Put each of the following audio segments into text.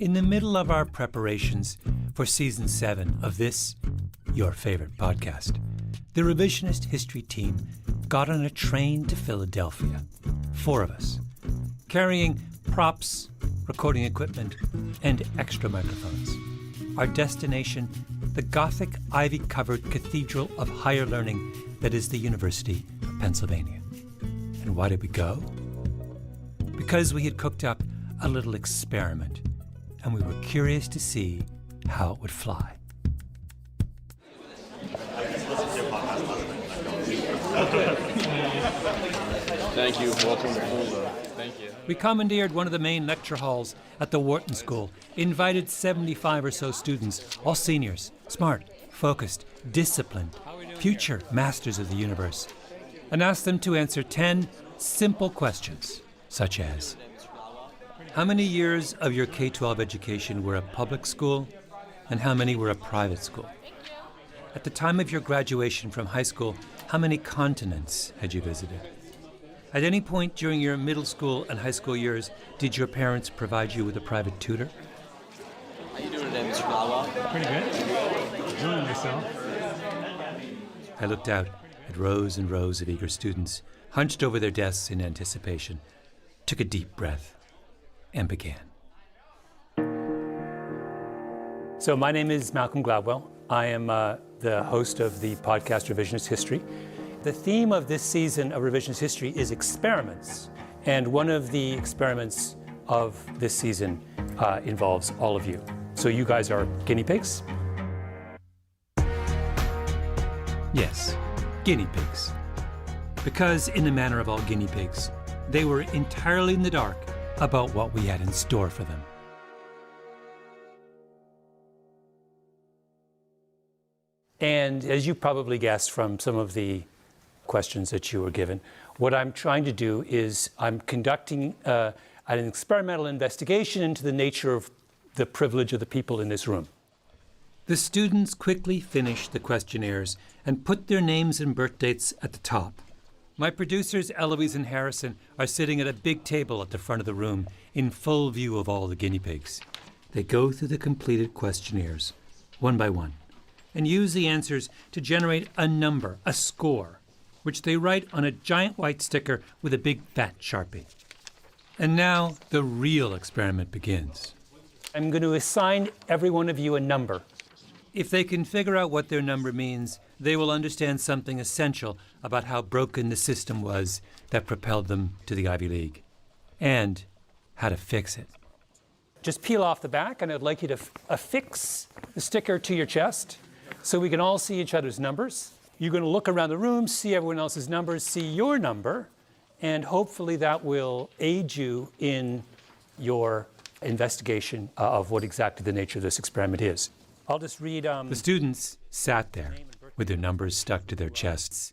In the middle of our preparations for Season 7 of this, your favorite podcast, the Revisionist History team got on a train to Philadelphia, 4 of us, carrying props, recording equipment, and extra microphones. Our destination, the Gothic, ivy-covered cathedral of higher learning that is the University of Pennsylvania. And why did we go? Because we had cooked up a little experiment, and we were curious to see how it would fly. Thank you. Welcome to Fulda. Thank you. We commandeered one of the main lecture halls at the Wharton School, invited 75 or so students, all seniors, smart, focused, disciplined, future masters of the universe, and asked them to answer 10 simple questions, such as, how many years of your K-12 education were a public school, and how many were a private school? At the time of your graduation from high school, how many continents had you visited? At any point during your middle school and high school years, did your parents provide you with a private tutor? How you doing today, Mr. Gladwell? Pretty good. Enjoying myself. I looked out at rows and rows of eager students, hunched over their desks in anticipation, took a deep breath, and began. So my name is Malcolm Gladwell. I am the host of the podcast Revisionist History. The theme of this season of Revisionist History is experiments. And one of the experiments of this season involves all of you. So you guys are guinea pigs? Yes, guinea pigs. Because in the manner of all guinea pigs, they were entirely in the dark about what we had in store for them. And as you probably guessed from some of the questions that you were given, what I'm trying to do is I'm conducting an experimental investigation into the nature of the privilege of the people in this room. The students quickly finished the questionnaires and put their names and birth dates at the top. My producers, Eloise and Harrison, are sitting at a big table at the front of the room in full view of all the guinea pigs. They go through the completed questionnaires, one by one, and use the answers to generate a number, a score, which they write on a giant white sticker with a big fat Sharpie. And now the real experiment begins. I'm going to assign every one of you a number. If they can figure out what their number means, they will understand something essential about how broken the system was that propelled them to the Ivy League, and how to fix it. Just peel off the back, and I'd like you to affix the sticker to your chest so we can all see each other's numbers. You're going to look around the room, see everyone else's numbers, see your number, and hopefully that will aid you in your investigation of what exactly the nature of this experiment is. I'll just read... The students sat there with their numbers stuck to their chests,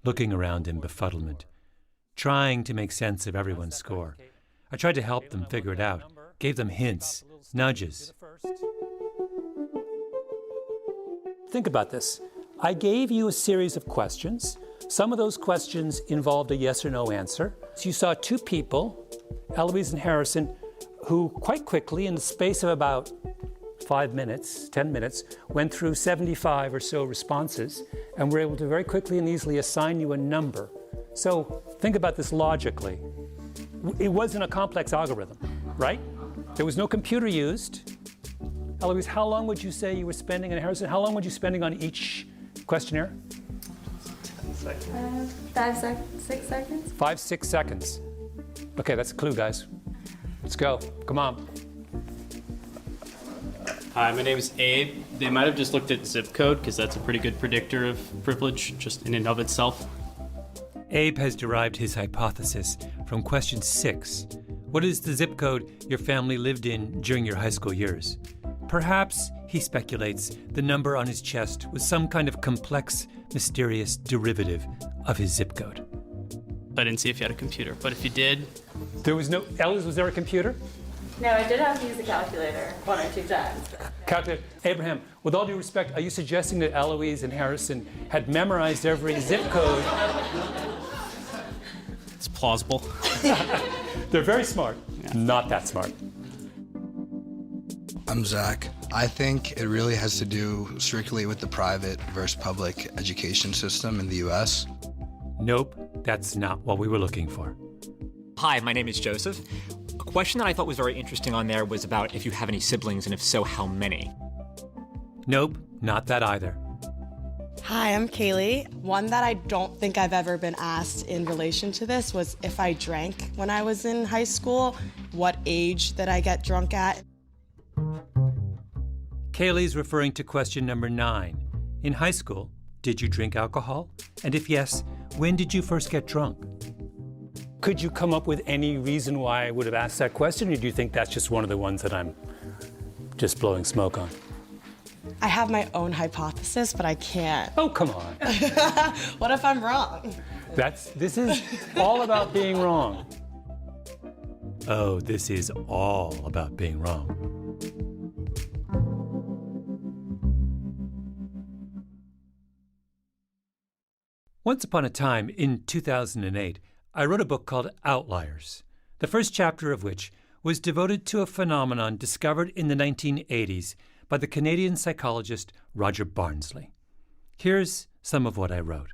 looking around in befuddlement, trying to make sense of everyone's score. I tried to help them figure it out, gave them hints, nudges. Think about this. I gave you a series of questions. Some of those questions involved a yes or no answer. So you saw 2 people, Eloise and Harrison, who quite quickly, in the space of about 5 minutes, 10 minutes, went through 75 or so responses and were able to very quickly and easily assign you a number. So think about this logically. It wasn't a complex algorithm, right? There was no computer used. Eloise, how long would you say you were spending, and Harrison, how long would you spending on each questionnaire? 6 seconds. 5, 6 seconds. Okay, that's a clue, guys. Let's go. Come on. Hi, my name is Abe. They might have just looked at zip code because that's a pretty good predictor of privilege just in and of itself. Abe has derived his hypothesis from question 6. What is the zip code your family lived in during your high school years? Perhaps, he speculates, the number on his chest was some kind of complex, mysterious derivative of his zip code. I didn't see if you had a computer, but if you did... There was no... Eloise, was there a computer? No, I did have to use the calculator 1 or 2 times. Calculator. Abraham, with all due respect, are you suggesting that Eloise and Harrison had memorized every zip code? It's plausible. They're very smart. Yeah. Not that smart. I'm Zach. I think it really has to do strictly with the private versus public education system in the U.S. Nope, that's not what we were looking for. Hi, my name is Joseph. A question that I thought was very interesting on there was about if you have any siblings, and if so, how many? Nope, not that either. Hi, I'm Kaylee. One that I don't think I've ever been asked in relation to this was if I drank when I was in high school, what age did I get drunk at? Kaylee's referring to question number 9. In high school, did you drink alcohol? And if yes, when did you first get drunk? Could you come up with any reason why I would have asked that question, or do you think that's just one of the ones that I'm just blowing smoke on? I have my own hypothesis, but I can't. Oh, come on. What if I'm wrong? This is all about being wrong. Oh, this is all about being wrong. Once upon a time, in 2008, I wrote a book called Outliers, the first chapter of which was devoted to a phenomenon discovered in the 1980s by the Canadian psychologist Roger Barnsley. Here's some of what I wrote.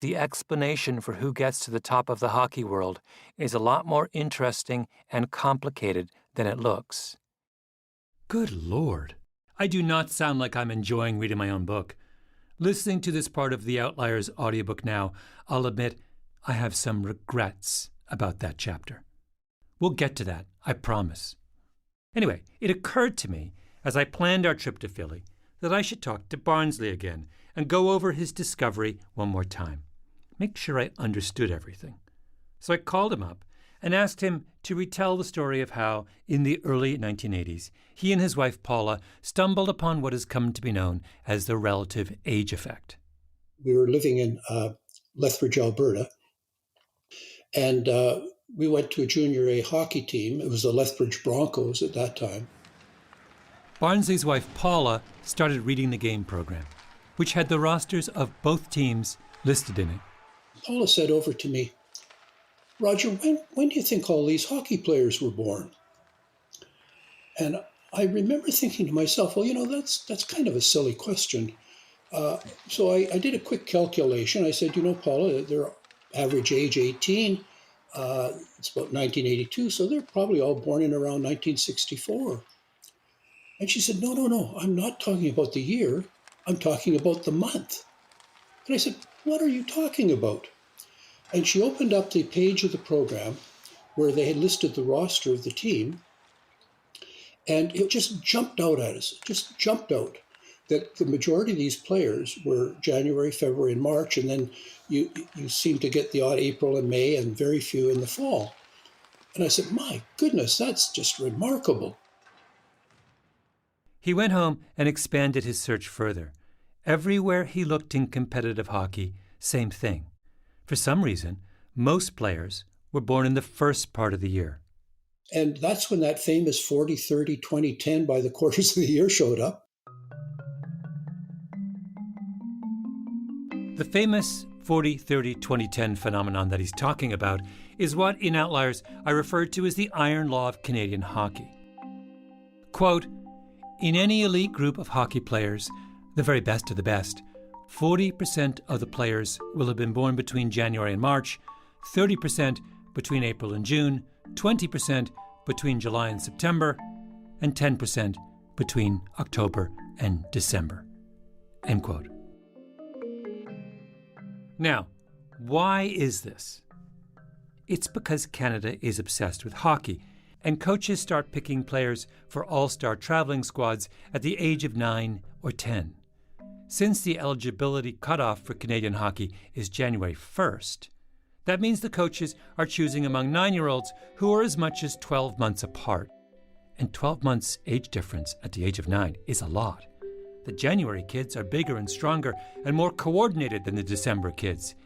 The explanation for who gets to the top of the hockey world is a lot more interesting and complicated than it looks. Good Lord. I do not sound like I'm enjoying reading my own book. Listening to this part of the Outliers audiobook now, I'll admit I have some regrets about that chapter. We'll get to that, I promise. Anyway, it occurred to me as I planned our trip to Philly that I should talk to Barnsley again and go over his discovery one more time. Make sure I understood everything. So I called him up and asked him to retell the story of how, in the early 1980s, he and his wife Paula stumbled upon what has come to be known as the relative age effect. We were living in Lethbridge, Alberta, and we went to a junior A hockey team. It was the Lethbridge Broncos at that time. Barnsley's wife Paula started reading the game program, which had the rosters of both teams listed in it. Paula said over to me, "Roger, when do you think all these hockey players were born?" And I remember thinking to myself, well, that's kind of a silly question. So I did a quick calculation. I said, Paula, their average age 18. It's about 1982, so they're probably all born in around 1964. And she said, no, I'm not talking about the year. I'm talking about the month. And I said, what are you talking about? And she opened up the page of the program where they had listed the roster of the team. And it just jumped out at us. It just jumped out that the majority of these players were January, February, and March. And then you seem to get the odd April and May and very few in the fall. And I said, my goodness, that's just remarkable. He went home and expanded his search further. Everywhere he looked in competitive hockey, same thing. For some reason, most players were born in the first part of the year. And that's when that famous 40, 30, 20, 10 by the quarters of the year showed up. The famous 40, 30, 20, 10 phenomenon that he's talking about is what, in Outliers, I referred to as the iron law of Canadian hockey. Quote, in any elite group of hockey players, the very best of the best, 40% of the players will have been born between January and March, 30% between April and June, 20% between July and September, and 10% between October and December. End quote. Now, why is this? It's because Canada is obsessed with hockey, and coaches start picking players for all-star traveling squads at the age of 9 or 10. Since the eligibility cutoff for Canadian hockey is January 1st, that means the coaches are choosing among 9-year-olds who are as much as 12 months apart. And 12 months age difference at the age of 9 is a lot. The January kids are bigger and stronger and more coordinated than the December kids,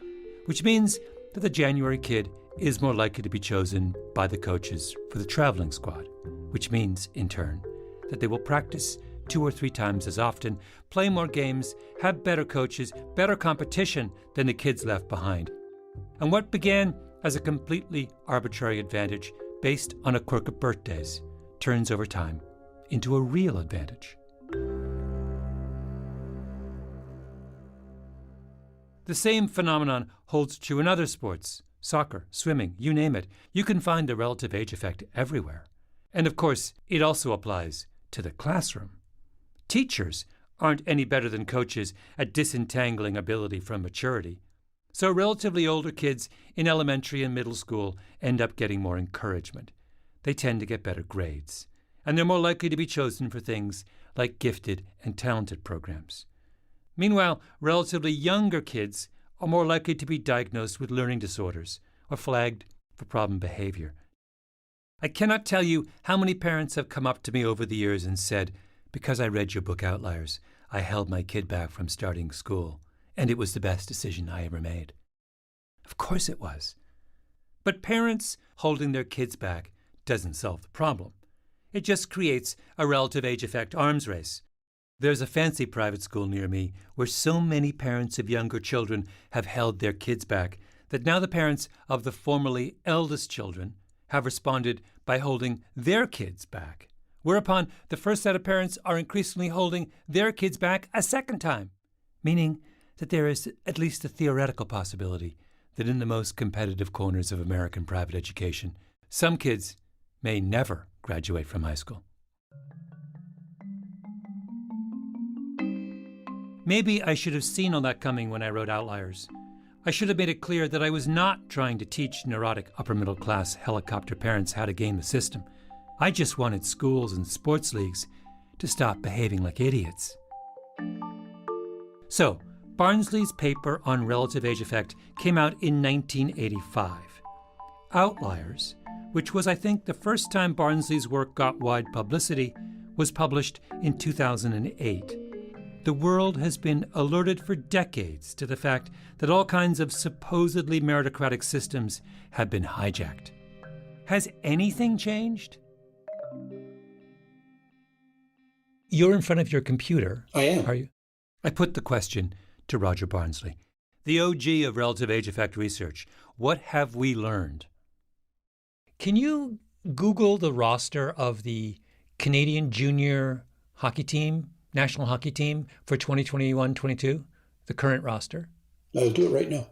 which means that the January kid is more likely to be chosen by the coaches for the traveling squad, which means, in turn, that they will practice 2 or 3 times as often, play more games, have better coaches, better competition than the kids left behind. And what began as a completely arbitrary advantage based on a quirk of birthdays turns over time into a real advantage. The same phenomenon holds true in other sports. Soccer, swimming, you name it. You can find the relative age effect everywhere. And of course, it also applies to the classroom. Teachers aren't any better than coaches at disentangling ability from maturity. So relatively older kids in elementary and middle school end up getting more encouragement. They tend to get better grades. And they're more likely to be chosen for things like gifted and talented programs. Meanwhile, relatively younger kids are more likely to be diagnosed with learning disorders or flagged for problem behavior. I cannot tell you how many parents have come up to me over the years and said, "Because I read your book Outliers, I held my kid back from starting school, and it was the best decision I ever made." Of course it was. But parents holding their kids back doesn't solve the problem. It just creates a relative age effect arms race. There's a fancy private school near me where so many parents of younger children have held their kids back that now the parents of the formerly eldest children have responded by holding their kids back, whereupon the first set of parents are increasingly holding their kids back a second time, meaning that there is at least a theoretical possibility that in the most competitive corners of American private education, some kids may never graduate from high school. Maybe I should have seen all that coming when I wrote Outliers. I should have made it clear that I was not trying to teach neurotic upper-middle-class helicopter parents how to game the system. I just wanted schools and sports leagues to stop behaving like idiots. So, Barnsley's paper on relative age effect came out in 1985. Outliers, which was, I think, the first time Barnsley's work got wide publicity, was published in 2008. The world has been alerted for decades to the fact that all kinds of supposedly meritocratic systems have been hijacked. Has anything changed? You're in front of your computer. I am. Are you? I put the question to Roger Barnsley, the OG of relative age effect research. What have we learned? Can you Google the roster of the Canadian junior hockey team, national hockey team for 2021-22, the current roster? I'll do it right now.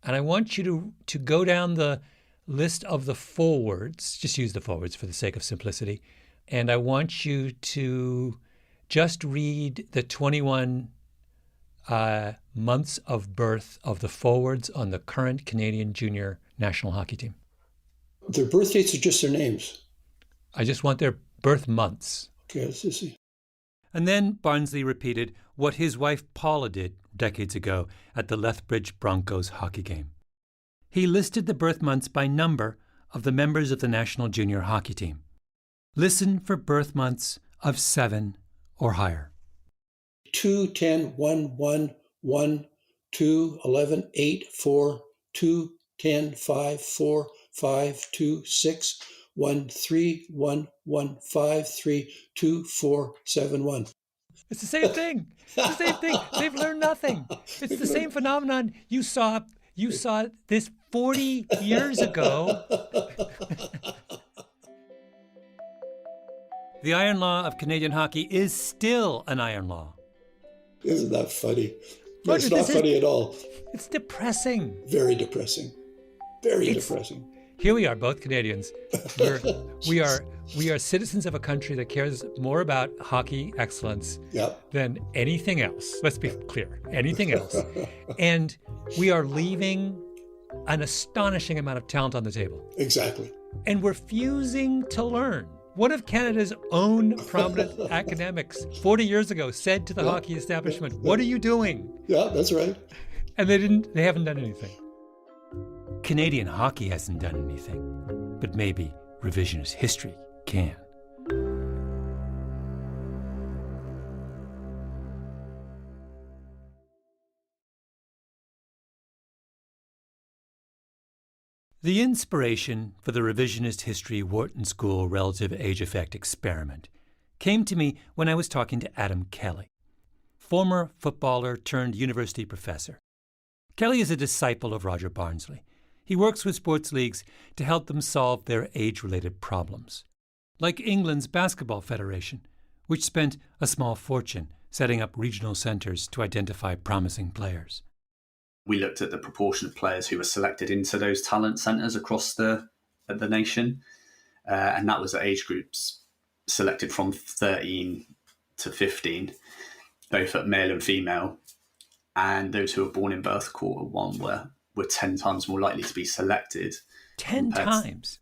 And I want you to go down the list of the forwards, just use the forwards for the sake of simplicity, and I want you to just read the 21 months of birth of the forwards on the current Canadian junior national hockey team. Their birth dates are just their names. I just want their birth months. Okay, let's just see. And then Barnsley repeated what his wife Paula did decades ago at the Lethbridge Broncos hockey game. He listed the birth months by number of the members of the national junior hockey team. Listen for birth months of 7 or higher. 2, 10, 1, 1, 1, 2, 11, 8, 4, 2, 10, 5, 4, 5, 2, 6, 1, 3, 1, 1, 5, 3, 2, 4, 7, 1. It's the same thing. It's the same thing. They've learned nothing. It's the same phenomenon you saw this 40 years ago. The iron law of Canadian hockey is still an iron law. Isn't that funny? Roger, It's not funny at all. It's depressing. Very depressing. Very depressing. Here we are, both Canadians. We are citizens of a country that cares more about hockey excellence than anything else. Let's be clear, anything else. And we are leaving an astonishing amount of talent on the table. Exactly. And we're refusing to learn. One of Canada's own prominent academics 40 years ago said to the hockey establishment, "What are you doing?" Yeah, that's right. And they haven't done anything. Canadian hockey hasn't done anything, but maybe revisionist history can. The inspiration for the Revisionist History Wharton School Relative Age Effect experiment came to me when I was talking to Adam Kelly, former footballer turned university professor. Kelly is a disciple of Roger Barnsley. He works with sports leagues to help them solve their age-related problems. like England's Basketball Federation, which spent a small fortune setting up regional centres to identify promising players. We looked at the proportion of players who were selected into those talent centres across the nation, and that was at age groups selected from 13 to 15, both at male and female. And those who were born in birth quarter 1 were 10 times more likely to be selected. 10 times?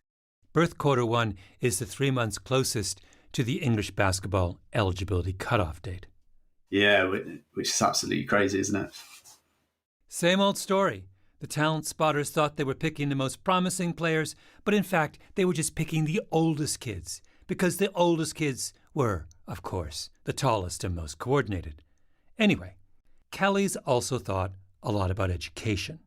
Birth quarter 1 is the 3 months closest to the English basketball eligibility cutoff date. Yeah, which is absolutely crazy, isn't it? Same old story. The talent spotters thought they were picking the most promising players, but in fact, they were just picking the oldest kids, because the oldest kids were, of course, the tallest and most coordinated. Anyway, Kelly's also thought a lot about education.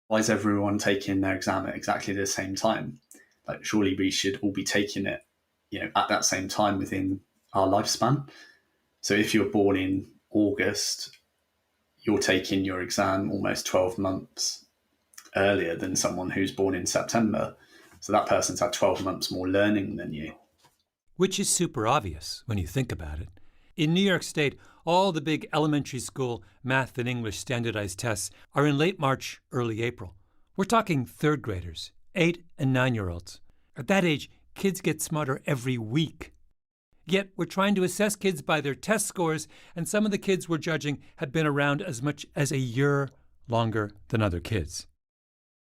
Why is everyone taking their exam at exactly the same time? Like, surely we should all be taking it, at that same time within our lifespan. So if you're born in August, you're taking your exam almost 12 months earlier than someone who's born in September. So that person's had 12 months more learning than you. Which is super obvious when you think about it. In New York State, all the big elementary school math and English standardized tests are in late March, early April. We're talking third graders, 8 and 9-year-olds. At that age, kids get smarter every week. Yet we're trying to assess kids by their test scores, and some of the kids we're judging have been around as much as a year longer than other kids.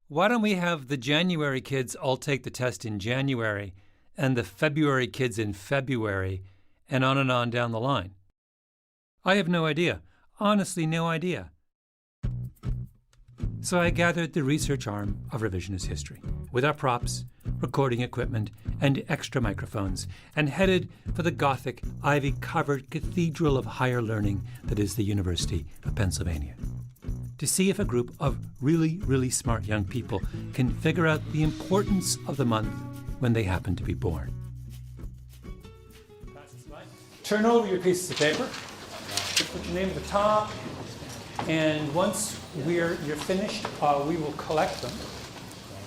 Why don't we have the January kids all take the test in January and the February kids in February, and on down the line? I have no idea. Honestly, no idea. So I gathered the research arm of Revisionist History with our props, recording equipment, and extra microphones, and headed for the Gothic, ivy-covered cathedral of higher learning that is the University of Pennsylvania, to see if a group of really, really smart young people can figure out the importance of the month when they happen to be born. Turn over your pieces of paper. Put the name at the top. And once you're finished, we will collect them.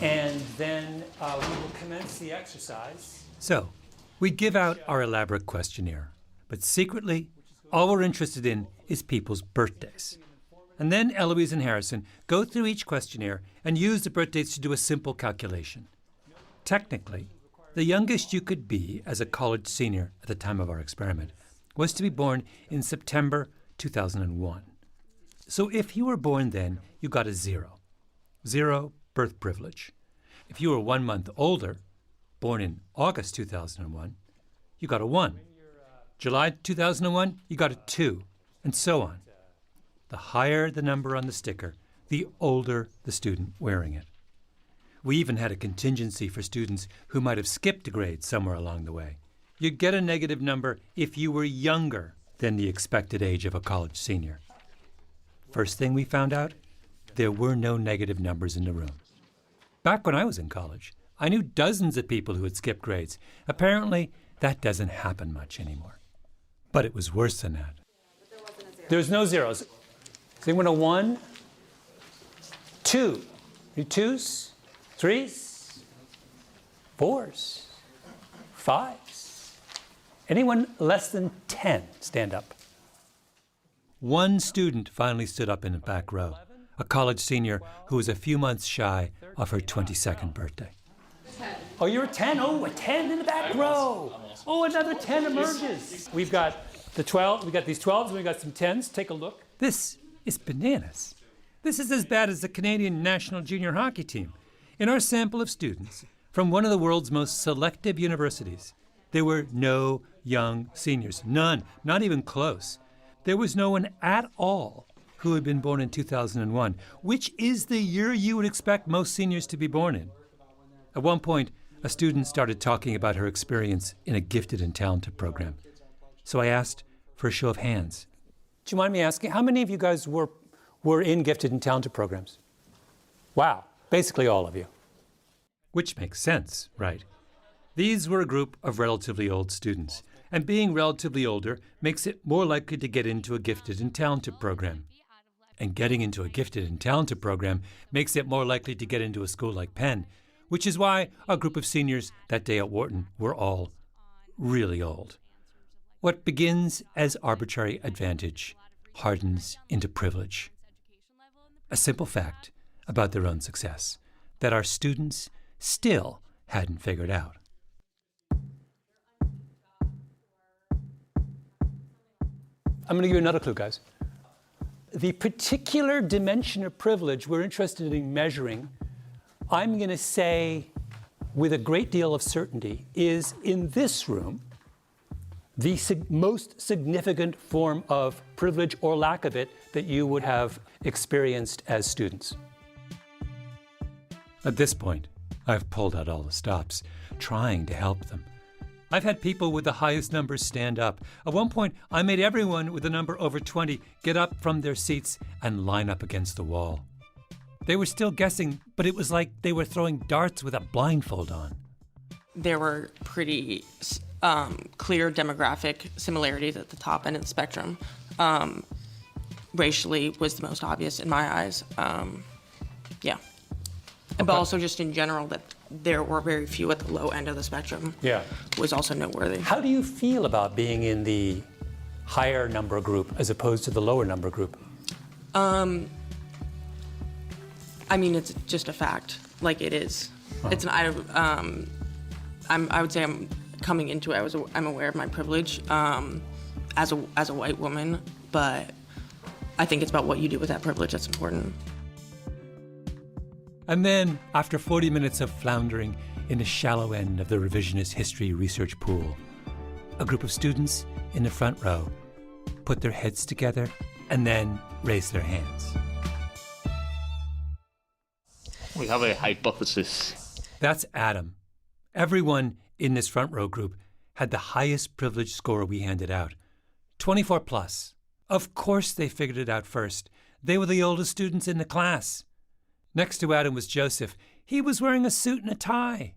And then we will commence the exercise. So, we give out our elaborate questionnaire. But secretly, all we're interested in is people's birthdays. And then Eloise and Harrison go through each questionnaire and use the birthdates to do a simple calculation. Technically, the youngest you could be as a college senior at the time of our experiment was to be born in September 2001. So if you were born then, you got a 0. 0 birth privilege. If you were 1 month older, born in August 2001, you got a 1. July 2001, you got a 2, and so on. The higher the number on the sticker, the older the student wearing it. We even had a contingency for students who might have skipped a grade somewhere along the way. You'd get a negative number if you were younger than the expected age of a college senior. First thing we found out, there were no negative numbers in the room. Back when I was in college, I knew dozens of people who had skipped grades. Apparently, that doesn't happen much anymore. But it was worse than that. There's no zeros. So you want a 1, 2, any 2s, 3s, 4s, 5s. Anyone less than 10, stand up. One student finally stood up in the back row, a college senior who was a few months shy of her 22nd birthday. Oh, you're a 10? Oh, a 10 in the back row. Oh, another 10 emerges. We've got the 12, we got these 12s, and we got some 10s. Take a look. This is bananas. This is as bad as the Canadian national junior hockey team. In our sample of students from one of the world's most selective universities, there were no young seniors. None, not even close. There was no one at all who had been born in 2001, which is the year you would expect most seniors to be born in. At one point, a student started talking about her experience in a gifted and talented program. So I asked for a show of hands. Do you mind me asking, how many of you guys were in gifted and talented programs? Wow, basically all of you. Which makes sense, right? These were a group of relatively old students, and being relatively older makes it more likely to get into a gifted and talented program. And getting into a gifted and talented program makes it more likely to get into a school like Penn, which is why our group of seniors that day at Wharton were all really old. What begins as arbitrary advantage hardens into privilege. A simple fact about their own success that our students still hadn't figured out. I'm going to give you another clue, guys. The particular dimension of privilege we're interested in measuring, I'm going to say with a great deal of certainty, is in this room the most significant form of privilege or lack of it that you would have experienced as students. At this point, I've pulled out all the stops, trying to help them. I've had people with the highest numbers stand up. At one point, I made everyone with a number over 20 get up from their seats and line up against the wall. They were still guessing, but it was like they were throwing darts with a blindfold on. There were pretty clear demographic similarities at the top end of the spectrum. Racially was the most obvious in my eyes. Yeah. But also just in general that there were very few at the low end of the spectrum was also noteworthy. How do you feel about being in the higher number group as opposed to the lower number group? I mean, it's just a fact. Like, it is. It's an, I would say I'm coming into it, I'm aware of my privilege as a white woman, but I think it's about what you do with that privilege that's important. And then, after 40 minutes of floundering in the shallow end of the revisionist history research pool, a group of students in the front row put their heads together and then raised their hands. We have a hypothesis. That's Adam. Everyone in this front row group had the highest privilege score we handed out, 24 plus. Of course they figured it out first. They were the oldest students in the class. Next to Adam was Joseph. He was wearing a suit and a tie.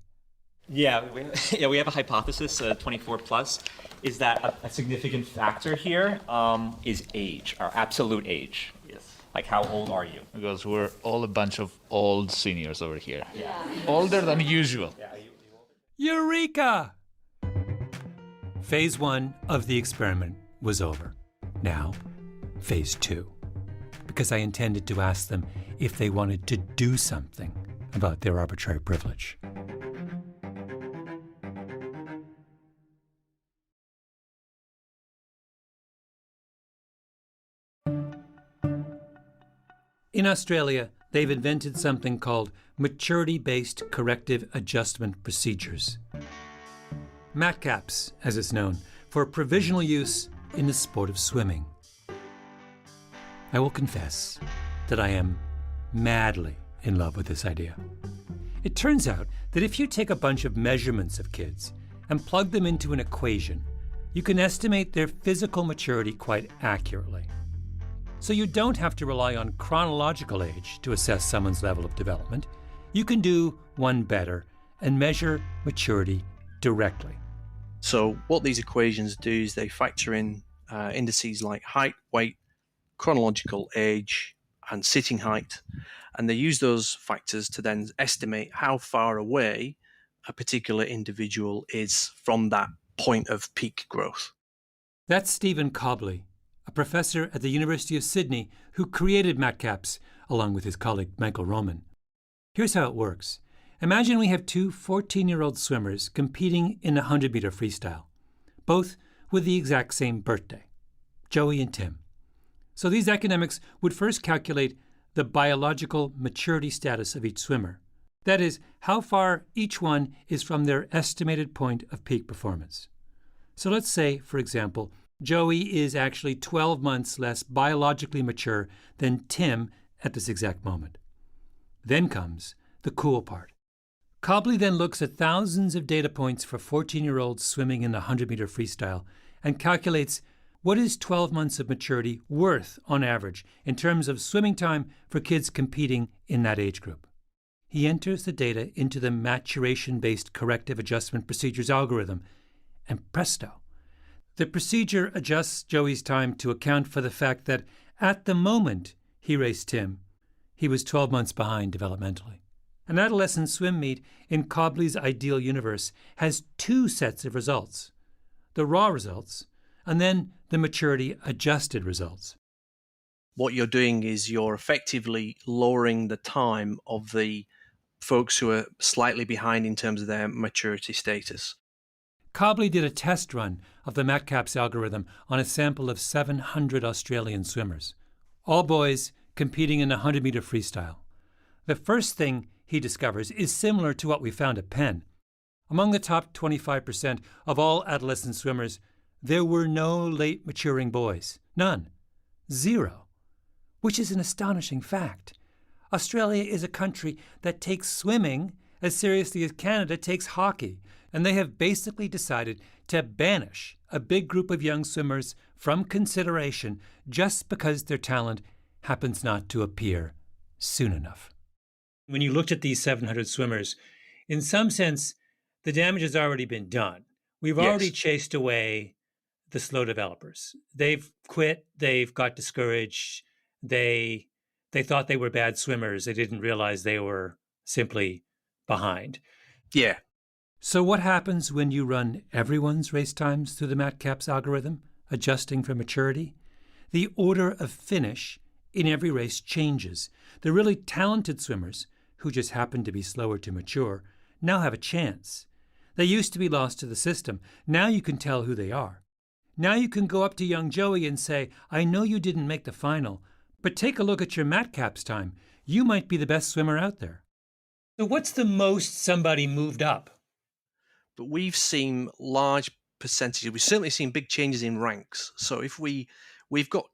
Yeah, we have a hypothesis, 24 plus, is that a significant factor here is age, our absolute age. Yes. Like, how old are you? Because we're all a bunch of old seniors over here. Yeah. Older than usual. Eureka! Phase 1 of the experiment was over. Now, phase 2. Because I intended to ask them if they wanted to do something about their arbitrary privilege. In Australia, they've invented something called maturity-based corrective adjustment procedures. MATCAPs, as it's known, for provisional use in the sport of swimming. I will confess that I am madly in love with this idea. It turns out that if you take a bunch of measurements of kids and plug them into an equation, you can estimate their physical maturity quite accurately. So you don't have to rely on chronological age to assess someone's level of development. You can do one better and measure maturity directly. So what these equations do is they factor in indices like height, weight, chronological age, and sitting height, and they use those factors to then estimate how far away a particular individual is from that point of peak growth. That's Stephen Cobley, a professor at the University of Sydney who created MATCAPs along with his colleague Michael Roman. Here's how it works. Imagine we have two 14-year-old swimmers competing in a 100-meter freestyle, both with the exact same birthday, Joey and Tim. So these academics would first calculate the biological maturity status of each swimmer. That is, how far each one is from their estimated point of peak performance. So let's say, for example, Joey is actually 12 months less biologically mature than Tim at this exact moment. Then comes the cool part. Cobley then looks at thousands of data points for 14-year-olds swimming in the 100-meter freestyle and calculates what is 12 months of maturity worth on average in terms of swimming time for kids competing in that age group. He enters the data into the maturation-based corrective adjustment procedures algorithm, and presto, the procedure adjusts Joey's time to account for the fact that at the moment he raced Tim, he was 12 months behind developmentally. An adolescent swim meet in Cobley's ideal universe has two sets of results: the raw results and then the maturity-adjusted results. What you're doing is you're effectively lowering the time of the folks who are slightly behind in terms of their maturity status. Cobley did a test run of the Metcalfe's algorithm on a sample of 700 Australian swimmers, all boys competing in a 100-meter freestyle. The first thing he discovers is similar to what we found at Penn. Among the top 25% of all adolescent swimmers, there were no late maturing boys. None. Zero. Which is an astonishing fact. Australia is a country that takes swimming as seriously as Canada takes hockey, and they have basically decided to banish a big group of young swimmers from consideration just because their talent happens not to appear soon enough. When you looked at these 700 swimmers, in some sense, the damage has already been done. We've already chased away the slow developers. They've quit, they've got discouraged, they thought they were bad swimmers. They didn't realize they were simply behind. Yeah. So what happens when you run everyone's race times through the Metcalfe's algorithm, adjusting for maturity? The order of finish in every race changes. The really talented swimmers, who just happen to be slower to mature, now have a chance. They used to be lost to the system. Now you can tell who they are. Now you can go up to young Joey and say, I know you didn't make the final, but take a look at your Metcalfe's time. You might be the best swimmer out there. So what's the most somebody moved up? But we've seen large percentages. We've certainly seen big changes in ranks. So if we've got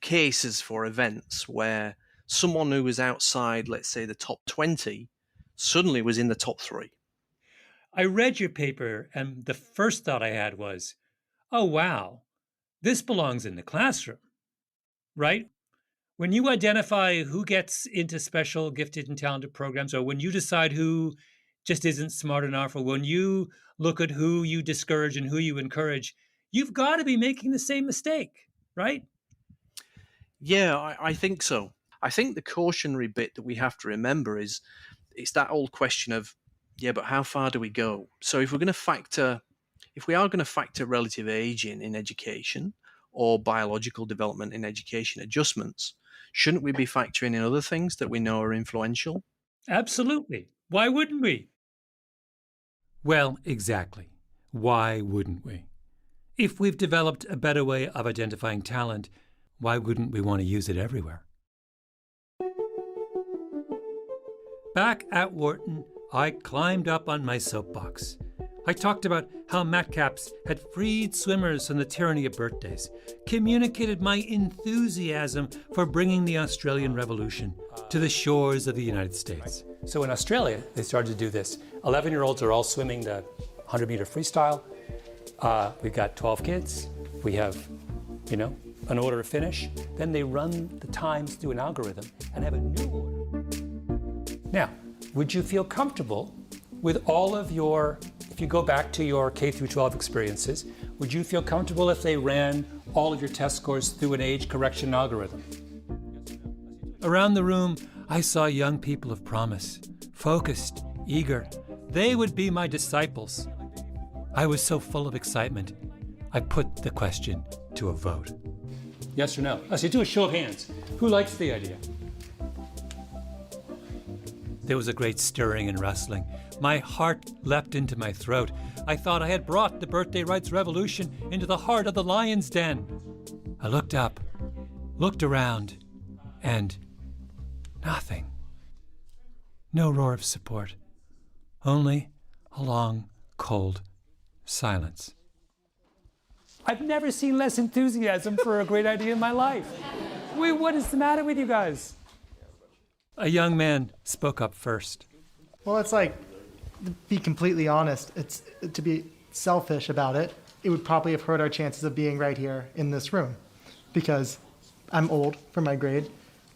cases for events where someone who was outside, let's say, the top 20 suddenly was in the top 3. I read your paper, and the first thought I had was, oh, wow, this belongs in the classroom, right? When you identify who gets into special gifted and talented programs, or when you decide who just isn't smart enough, or when you look at who you discourage and who you encourage, you've got to be making the same mistake, right? Yeah, I think so. I think the cautionary bit that we have to remember is it's that old question of, yeah, but how far do we go? So if we are going to factor relative age in education or biological development in education adjustments, shouldn't we be factoring in other things that we know are influential? Absolutely. Why wouldn't we? Well, exactly. Why wouldn't we? If we've developed a better way of identifying talent, why wouldn't we want to use it everywhere? Back at Wharton, I climbed up on my soapbox. I talked about how Metcalfe's had freed swimmers from the tyranny of birthdays, communicated my enthusiasm for bringing the Australian Revolution to the shores of the United States. So in Australia, they started to do this. 11-year-olds are all swimming the 100-meter freestyle. We've got 12 kids. We have, an order of finish. Then they run the times through an algorithm and have a new order. Now, would you feel comfortable with all of your, if you go back to your K through 12 experiences, would you feel comfortable if they ran all of your test scores through an age correction algorithm? Around the room, I saw young people of promise, focused, eager. They would be my disciples. I was so full of excitement, I put the question to a vote. Yes or no? I say, do a show of hands. Who likes the idea? There was a great stirring and rustling. My heart leapt into my throat. I thought I had brought the birthday rights revolution into the heart of the lion's den. I looked up, looked around, and nothing. No roar of support. Only a long, cold silence. I've never seen less enthusiasm for a great idea in my life. Wait, what is the matter with you guys? A young man spoke up first. Well, it's like, to be completely honest, it's to be selfish about it. It would probably have hurt our chances of being right here in this room because I'm old for my grade.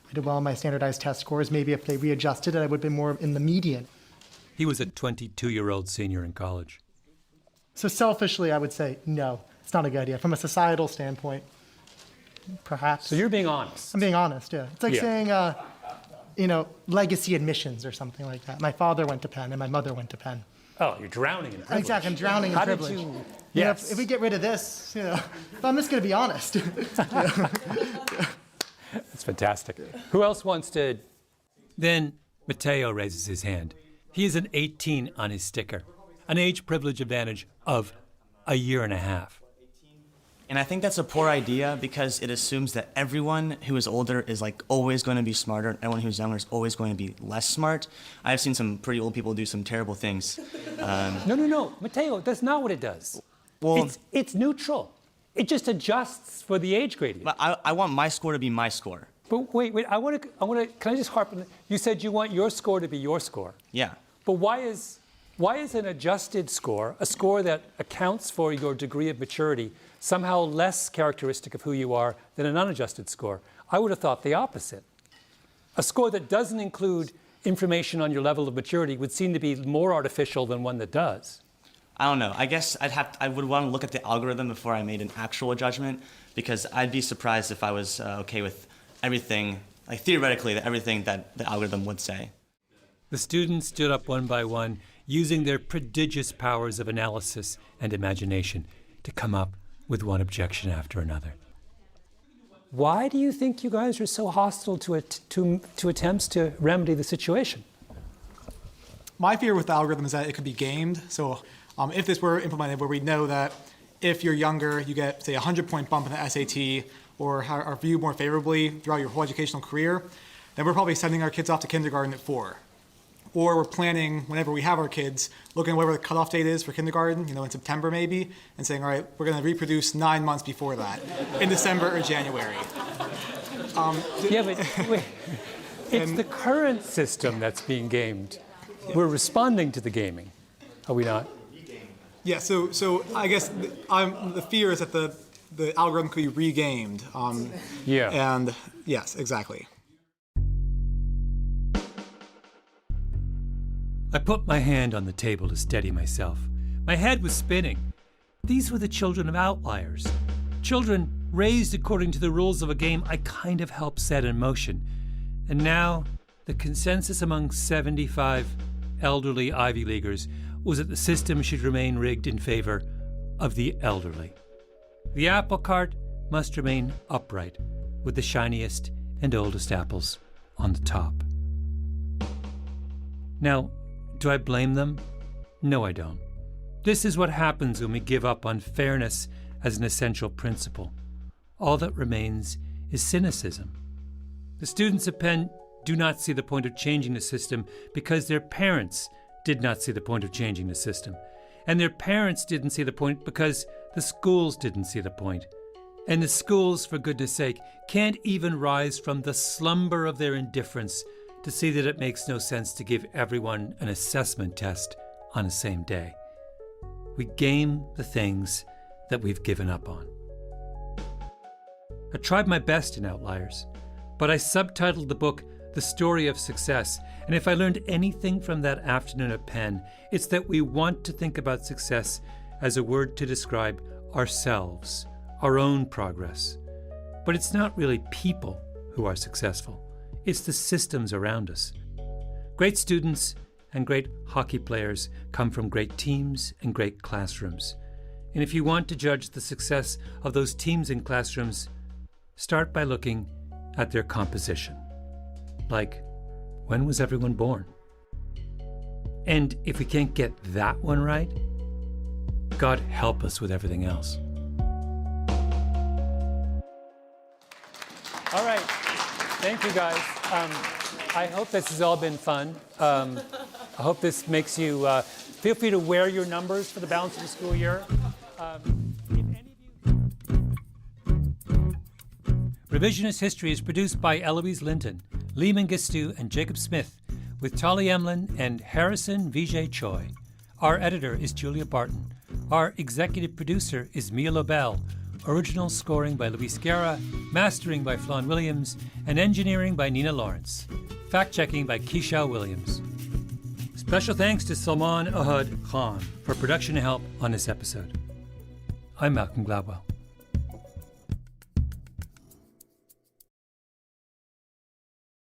I did well on my standardized test scores. Maybe if they readjusted it, I would have been more in the median. He was a 22-year-old senior in college. So selfishly, I would say, no, it's not a good idea. From a societal standpoint, perhaps. So you're being honest. I'm being honest, yeah. It's like saying, legacy admissions or something like that. My father went to Penn and my mother went to Penn. Oh, you're drowning in privilege. Exactly, I'm drowning in How privilege. did you... If we get rid of this, but I'm just going to be honest. That's fantastic. Who else wants to... Then Matteo raises his hand. He is an 18 on his sticker, an age privilege advantage of a year and a half. And I think that's a poor idea because it assumes that everyone who is older is always going to be smarter, and everyone who's younger is always going to be less smart. I've seen some pretty old people do some terrible things. No, Matteo, that's not what it does. Well, it's neutral. It just adjusts for the age gradient. But I want my score to be my score. But wait, I want to. Can I just harp on? You said you want your score to be your score. Yeah. But why is an adjusted score, a score that accounts for your degree of maturity, somehow less characteristic of who you are than an unadjusted score? I would have thought the opposite. A score that doesn't include information on your level of maturity would seem to be more artificial than one that does. I don't know. I guess I would want to look at the algorithm before I made an actual judgment, because I'd be surprised if I was okay with everything, theoretically, everything that the algorithm would say. The students stood up one by one, using their prodigious powers of analysis and imagination to come up with one objection after another. Why do you think you guys are so hostile to attempts to remedy the situation? My fear with the algorithm is that it could be gamed. So if this were implemented where we know that if you're younger, you get, say, a 100-point bump in the SAT or are viewed more favorably throughout your whole educational career, then we're probably sending our kids off to kindergarten at 4. Or we're planning, whenever we have our kids, looking at whatever the cutoff date is for kindergarten, in September maybe, and saying, all right, we're going to reproduce 9 months before that, in December or January. Yeah, but wait, it's the current system that's being gamed. We're responding to the gaming, are we not? Yeah, so I guess the fear is that the algorithm could be regamed. Yeah. And yes, exactly. I put my hand on the table to steady myself. My head was spinning. These were the children of Outliers. Children raised according to the rules of a game I kind of helped set in motion. And now, the consensus among 75 elderly Ivy Leaguers was that the system should remain rigged in favor of the elderly. The apple cart must remain upright, with the shiniest and oldest apples on the top. Now, do I blame them? No, I don't. This is what happens when we give up on fairness as an essential principle. All that remains is cynicism. The students at Penn do not see the point of changing the system because their parents did not see the point of changing the system. And their parents didn't see the point because the schools didn't see the point. And the schools, for goodness sake, can't even rise from the slumber of their indifference to see that it makes no sense to give everyone an assessment test on the same day. We game the things that we've given up on. I tried my best in Outliers, but I subtitled the book The Story of Success, and if I learned anything from that afternoon at Penn, it's that we want to think about success as a word to describe ourselves, our own progress. But it's not really people who are successful. It's the systems around us. Great students and great hockey players come from great teams and great classrooms. And if you want to judge the success of those teams and classrooms, start by looking at their composition. Like, when was everyone born? And if we can't get that one right, God help us with everything else. All right. Thank you, guys. I hope this has all been fun. I hope this makes you feel free to wear your numbers for the balance of the school year. Revisionist History is produced by Eloise Linton, Lee Mengistu, and Jacob Smith, with Tali Emlin and Harrison Vijay Choi. Our editor is Julia Barton. Our executive producer is Mia Lobel. Original scoring by Luis Guerra, mastering by Flawn Williams, and engineering by Nina Lawrence. Fact-checking by Keisha Williams. Special thanks to Salman Ahad Khan for production help on this episode. I'm Malcolm Gladwell.